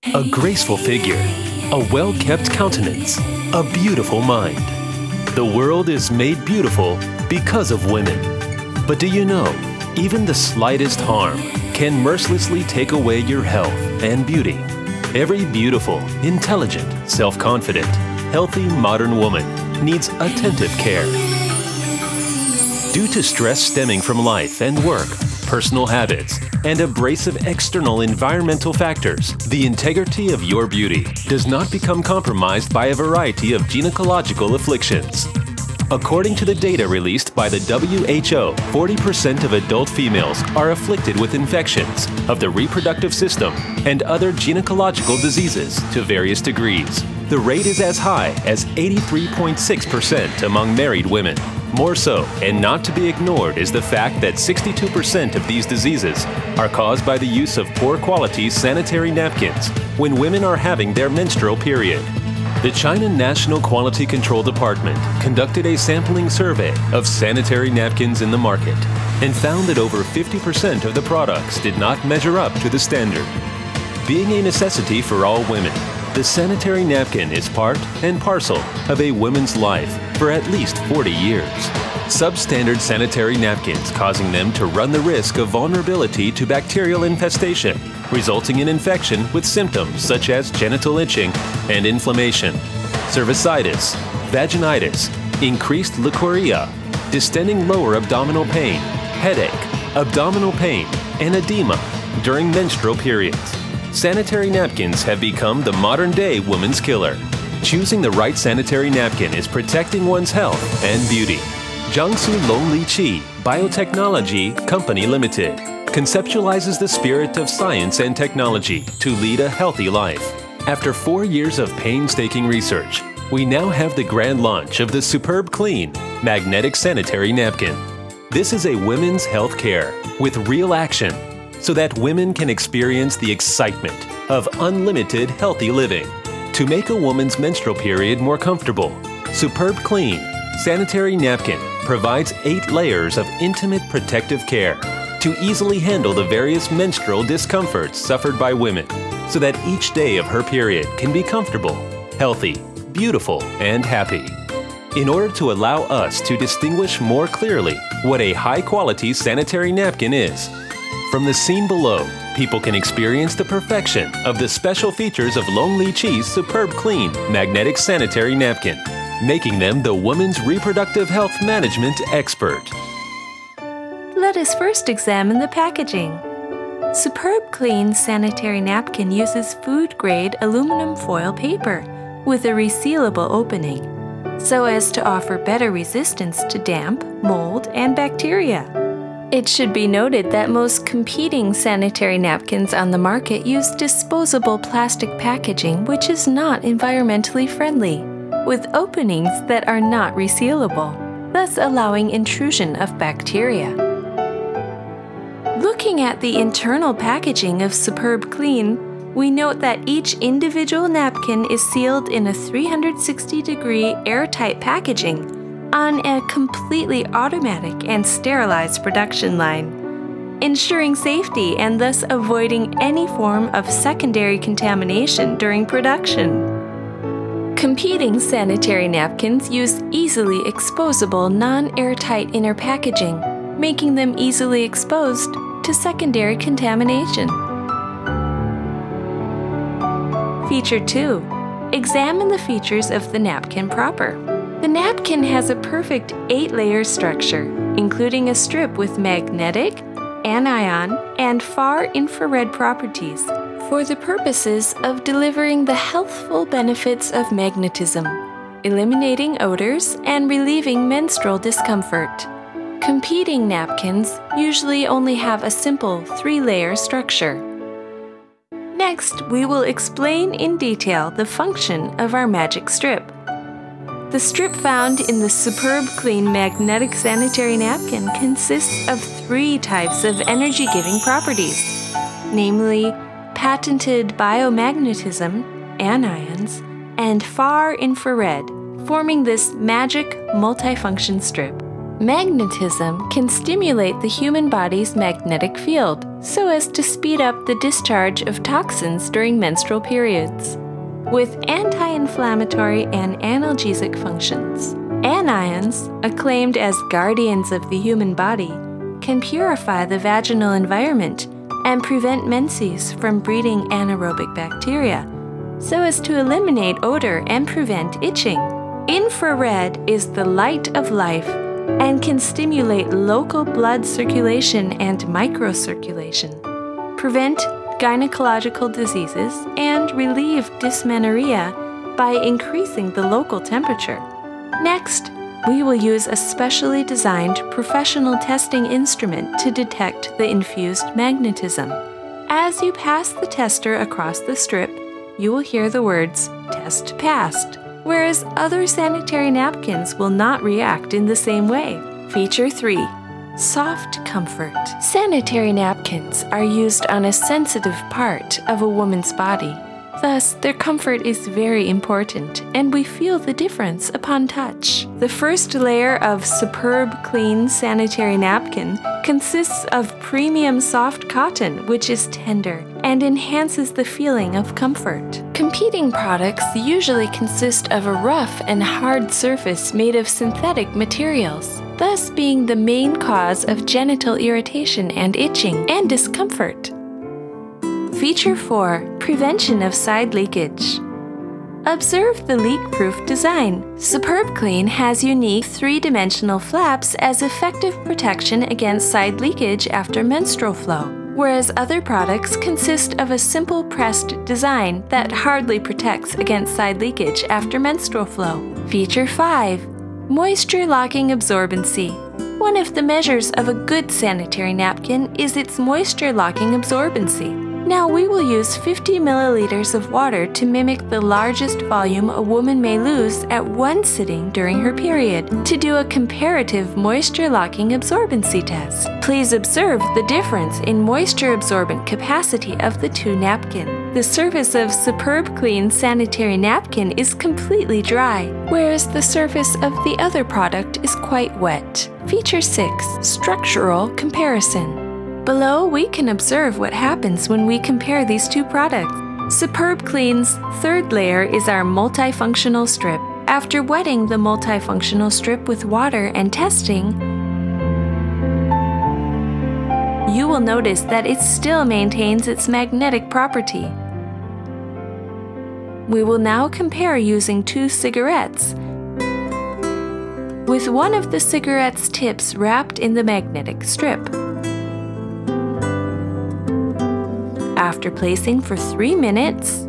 A graceful figure, a well-kept countenance, a beautiful mind. The world is made beautiful because of women. But do you know, even the slightest harm can mercilessly take away your health and beauty. Every beautiful, intelligent, self-confident, healthy modern woman needs attentive care. Due to stress stemming from life and work, personal habits, and abrasive external environmental factors, the integrity of your beauty does not become compromised by a variety of gynecological afflictions. According to the data released by the WHO, 40% of adult females are afflicted with infections of the reproductive system and other gynecological diseases to various degrees. The rate is as high as 83.6% among married women. More so, and not to be ignored, is the fact that 62% of these diseases are caused by the use of poor quality sanitary napkins when women are having their menstrual period. The China National Quality Control Department conducted a sampling survey of sanitary napkins in the market and found that over 50% of the products did not measure up to the standard. Being a necessity for all women, the sanitary napkin is part and parcel of a woman's life for at least 40 years. Substandard sanitary napkins causing them to run the risk of vulnerability to bacterial infestation, resulting in infection with symptoms such as genital itching and inflammation, cervicitis, vaginitis, increased leukorrhea, distending lower abdominal pain, headache, abdominal pain, and edema during menstrual periods. Sanitary napkins have become the modern-day woman's killer. Choosing the right sanitary napkin is protecting one's health and beauty. Jiangsu Longliqi Biotechnology Company Limited conceptualizes the spirit of science and technology to lead a healthy life. After 4 years of painstaking research, we now have the grand launch of the SUPERBKLEAN Magnetic Sanitary Napkin. This is a women's health care with real action, so that women can experience the excitement of unlimited healthy living. To make a woman's menstrual period more comfortable, SUPERBKLEAN Sanitary Napkin provides 8 layers of intimate protective care to easily handle the various menstrual discomforts suffered by women, so that each day of her period can be comfortable, healthy, beautiful, and happy. In order to allow us to distinguish more clearly what a high-quality sanitary napkin is, from the scene below, people can experience the perfection of the special features of Longliqi's SUPERBKLEAN Magnetic Sanitary Napkin, making them the woman's reproductive health management expert. Let us first examine the packaging. SUPERBKLEAN Sanitary Napkin uses food-grade aluminum foil paper with a resealable opening, so as to offer better resistance to damp, mold, and bacteria. It should be noted that most competing sanitary napkins on the market use disposable plastic packaging, which is not environmentally friendly, with openings that are not resealable, thus allowing intrusion of bacteria. Looking at the internal packaging of SUPERBKLEAN, we note that each individual napkin is sealed in a 360-degree airtight packaging on a completely automatic and sterilized production line, ensuring safety and thus avoiding any form of secondary contamination during production. Competing sanitary napkins use easily exposable non-airtight inner packaging, making them easily exposed to secondary contamination. Feature 2. Examine the features of the napkin proper. The napkin has a perfect 8-layer structure, including a strip with magnetic, anion, and far-infrared properties for the purposes of delivering the healthful benefits of magnetism, eliminating odors, and relieving menstrual discomfort. Competing napkins usually only have a simple 3-layer structure. Next, we will explain in detail the function of our magic strip. The strip found in the SUPERBKLEAN Magnetic Sanitary Napkin consists of 3 types of energy-giving properties, namely patented biomagnetism, anions, and far infrared, forming this magic multifunction strip. Magnetism can stimulate the human body's magnetic field so as to speed up the discharge of toxins during menstrual periods. With anti-inflammatory and analgesic functions, anions, acclaimed as guardians of the human body, can purify the vaginal environment and prevent menses from breeding anaerobic bacteria, so as to eliminate odor and prevent itching. Infrared is the light of life and can stimulate local blood circulation and microcirculation, prevent gynecological diseases, and relieve dysmenorrhea by increasing the local temperature. Next, we will use a specially designed professional testing instrument to detect the infused magnetism. As you pass the tester across the strip, you will hear the words "test passed," whereas other sanitary napkins will not react in the same way. Feature 3. Soft comfort. Sanitary napkins are used on a sensitive part of a woman's body. Thus, their comfort is very important, and we feel the difference upon touch. The first layer of SUPERBKLEAN Sanitary Napkin consists of premium soft cotton, which is tender and enhances the feeling of comfort. Competing products usually consist of a rough and hard surface made of synthetic materials, thus being the main cause of genital irritation and itching and discomfort. Feature 4. Prevention of side leakage. Observe the leak-proof design. SUPERBKLEAN has unique three-dimensional flaps as effective protection against side leakage after menstrual flow, whereas other products consist of a simple pressed design that hardly protects against side leakage after menstrual flow. Feature 5. Moisture-locking absorbency. One of the measures of a good sanitary napkin is its moisture-locking absorbency. Now we will use 50 milliliters of water to mimic the largest volume a woman may lose at one sitting during her period to do a comparative moisture-locking absorbency test. Please observe the difference in moisture-absorbent capacity of the two napkins. The surface of SUPERBKLEAN Sanitary Napkin is completely dry, whereas the surface of the other product is quite wet. Feature 6. Structural comparison. Below, we can observe what happens when we compare these two products. SUPERBKLEAN's third layer is our multifunctional strip. After wetting the multifunctional strip with water and testing, you will notice that it still maintains its magnetic property. We will now compare using two cigarettes, with one of the cigarette's tips wrapped in the magnetic strip. After placing for 3 minutes,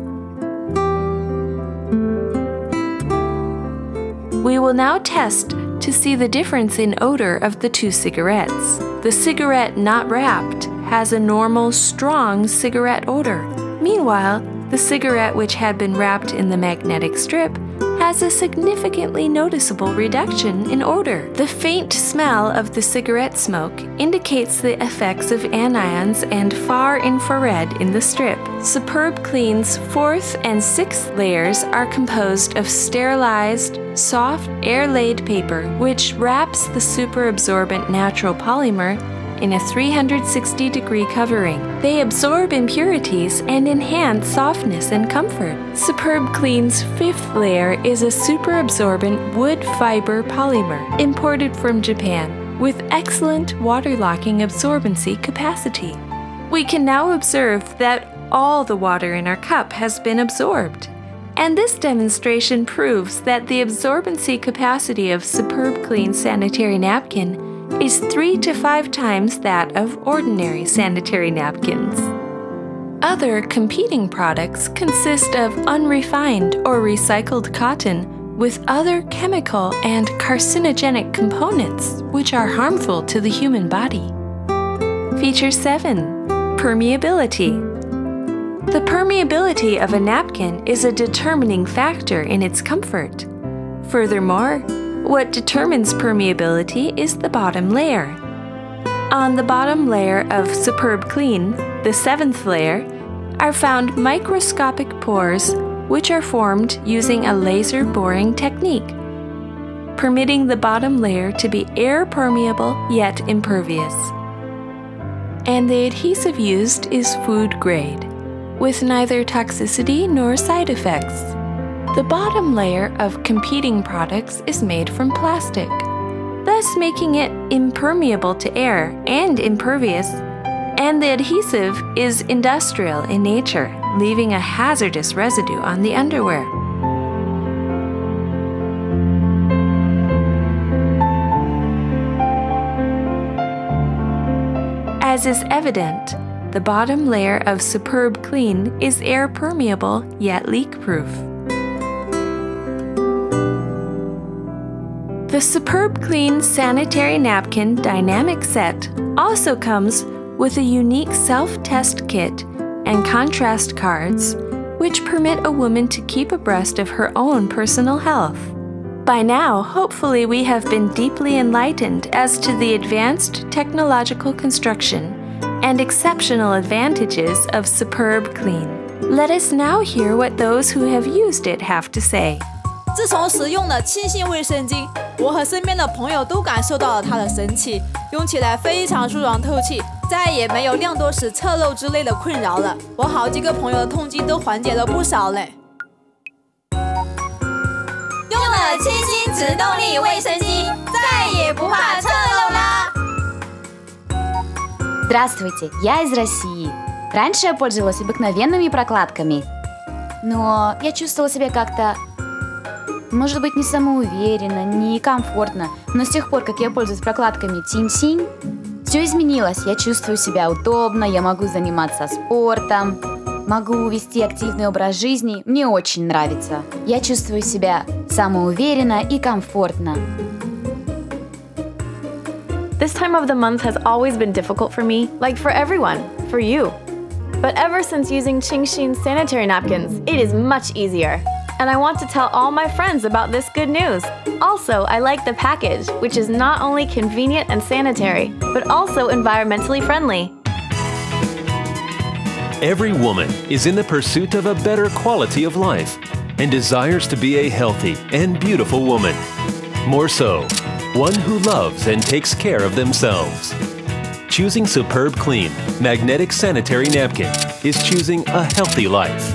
we will now test to see the difference in odor of the two cigarettes. The cigarette not wrapped has a normal, strong cigarette odor. Meanwhile, the cigarette which had been wrapped in the magnetic strip has a significantly noticeable reduction in odor. The faint smell of the cigarette smoke indicates the effects of anions and far infrared in the strip. SUPERBKLEAN's fourth and sixth layers are composed of sterilized, soft, air-laid paper, which wraps the superabsorbent natural polymer in a 360-degree covering. They absorb impurities and enhance softness and comfort. SUPERBKLEAN's fifth layer is a superabsorbent wood fiber polymer imported from Japan with excellent water-locking absorbency capacity. We can now observe that all the water in our cup has been absorbed. And this demonstration proves that the absorbency capacity of SUPERBKLEAN Sanitary Napkin is 3 to 5 times that of ordinary sanitary napkins. Other competing products consist of unrefined or recycled cotton with other chemical and carcinogenic components which are harmful to the human body. Feature 7. Permeability. The permeability of a napkin is a determining factor in its comfort. Furthermore, what determines permeability is the bottom layer. On the bottom layer of SUPERBKLEAN, the seventh layer, are found microscopic pores which are formed using a laser boring technique. permitting the bottom layer to be air permeable yet impervious. And the adhesive used is food grade, with neither toxicity nor side effects. The bottom layer of competing products is made from plastic, thus making it impermeable to air and impervious, and the adhesive is industrial in nature, leaving a hazardous residue on the underwear. As is evident, the bottom layer of Superb Clean is air permeable yet leak-proof. The Superb Clean Sanitary Napkin Dynamic Set also comes with a unique self-test kit and contrast cards, which permit a woman to keep abreast of her own personal health. By now, hopefully we have been deeply enlightened as to the advanced technological construction and exceptional advantages of Superb Clean. Let us now hear what those who have used it have to say. 自从使用了清新卫生巾，我和身边的朋友都感受到了它的神奇，用起来非常舒爽透气，再也没有量多时侧漏之类的困扰了。我好几个朋友的痛经都缓解了不少嘞。用了清新磁动力卫生巾，再也不怕侧漏啦！ Здравствуйте, я из России. Раньше я пользовалась обыкновенными прокладками, но я чувствовала себя как-то, может быть, не самоуверенно, не комфортно. Но с тех пор, как я пользуюсь прокладками Тинь-Синь, все изменилось. Я чувствую себя удобно, я могу заниматься спортом, могу вести активный образ жизни. Мне очень нравится. Я чувствую себя самоуверенно и комфортно. This time of the month has always been difficult for me, like for everyone, for you. But ever since using Qingxin sanitary napkins, it is much easier. And I want to tell all my friends about this good news. Also, I like the package, which is not only convenient and sanitary, but also environmentally friendly. Every woman is in the pursuit of a better quality of life and desires to be a healthy and beautiful woman. More so, one who loves and takes care of themselves. Choosing Superb Clean Magnetic Sanitary Napkin is choosing a healthy life.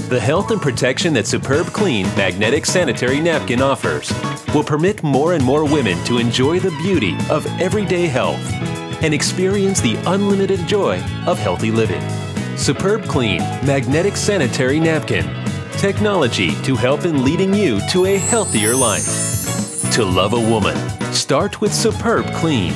The health and protection that Superb Clean Magnetic Sanitary Napkin offers will permit more and more women to enjoy the beauty of everyday health and experience the unlimited joy of healthy living. Superb Clean Magnetic Sanitary Napkin. Technology to help in leading you to a healthier life. To love a woman, start with Superb Clean.